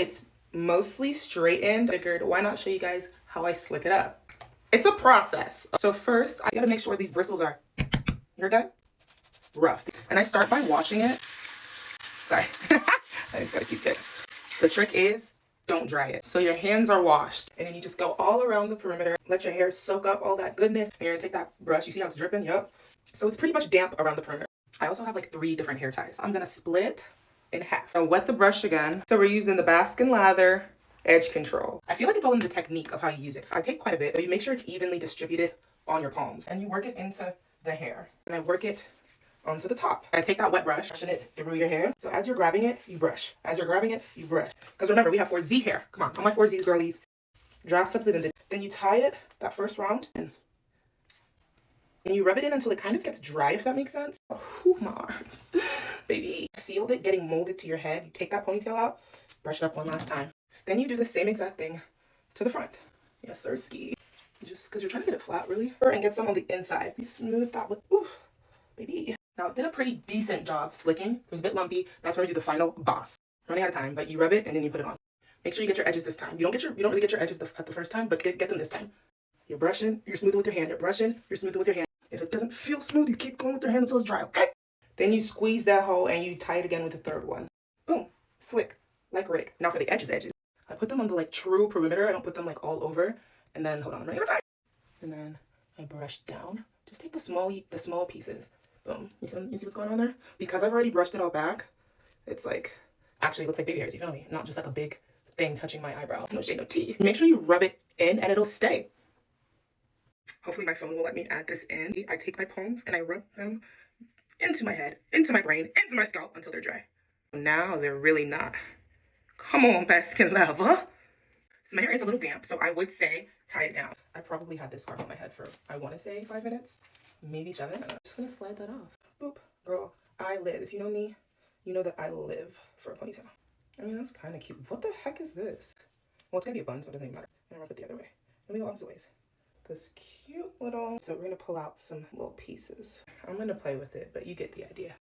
it's mostly straightened, I figured why not show you guys how I slick it up. It's a process. So first, I gotta make sure these bristles are, you're done, rough. And I start by washing it. Sorry, I just gotta keep tips. The trick is, don't dry it. So your hands are washed, and then you just go all around the perimeter, let your hair soak up all that goodness, and you're gonna take that brush, you see how it's dripping? Yep. So it's pretty much damp around the perimeter. I also have like 3 different hair ties. I'm gonna split in half. Now wet the brush again. So we're using the Baskin Lather Edge Control. I feel like it's all in the technique of how you use it. I take quite a bit, but you make sure it's evenly distributed on your palms. And you work it into the hair. And I work it onto the top. I take that wet brush, brushing it through your hair. So as you're grabbing it, you brush. As you're grabbing it, you brush. Because remember, we have 4Z hair. Come on my 4Zs, girlies. Drop something in. Then you tie it, that first round, and you rub it in until it kind of gets dry, if that makes sense. Oh, my arms. Baby. Feel it getting molded to your head. You take that ponytail out, brush it up one last time. Then you do the same exact thing to the front. Yes, sir, ski. Just because you're trying to get it flat, really. And get some on the inside. You smooth that with, oof, baby. Now, it did a pretty decent job slicking. It was a bit lumpy. That's where we do the final boss. Running out of time, but you rub it and then you put it on. Make sure you get your edges this time. You don't really get your edges at the first time, but get them this time. You're brushing, you're smoothing with your hand. You're brushing, you're smoothing with your hand. If it doesn't feel smooth, you keep going with your hand until it's dry, okay? Then you squeeze that hole and you tie it again with the third one. Boom, slick, like Rick. Now for the edges. I put them on the like true perimeter. I don't put them like all over. And then, hold on, I'm running out of time. And then I brush down. Just take the small pieces. Boom. You see what's going on there? Because I've already brushed it all back, it's like, actually looks like baby hairs, you feel me? Not just like a big thing touching my eyebrow. No shade, no tea. Make sure you rub it in and it'll stay. Hopefully my phone will let me add this in. I take my palms and I rub them into my head, into my brain, into my scalp until they're dry. Now they're really not. Come on, Baskin Lather. So my hair is a little damp, so I would say tie it down. I probably had this scarf on my head for, I want to say 5 minutes, maybe 7. I'm just gonna slide that off. Boop. Girl, I live. If you know me, you know that I live for a ponytail. I mean, that's kind of cute. What the heck is this? Well, it's gonna be a bun, so it doesn't even matter. And I rub it the other way. Let me go opposite ways. This cute little, so we're gonna pull out some little pieces. I'm gonna play with it, but you get the idea.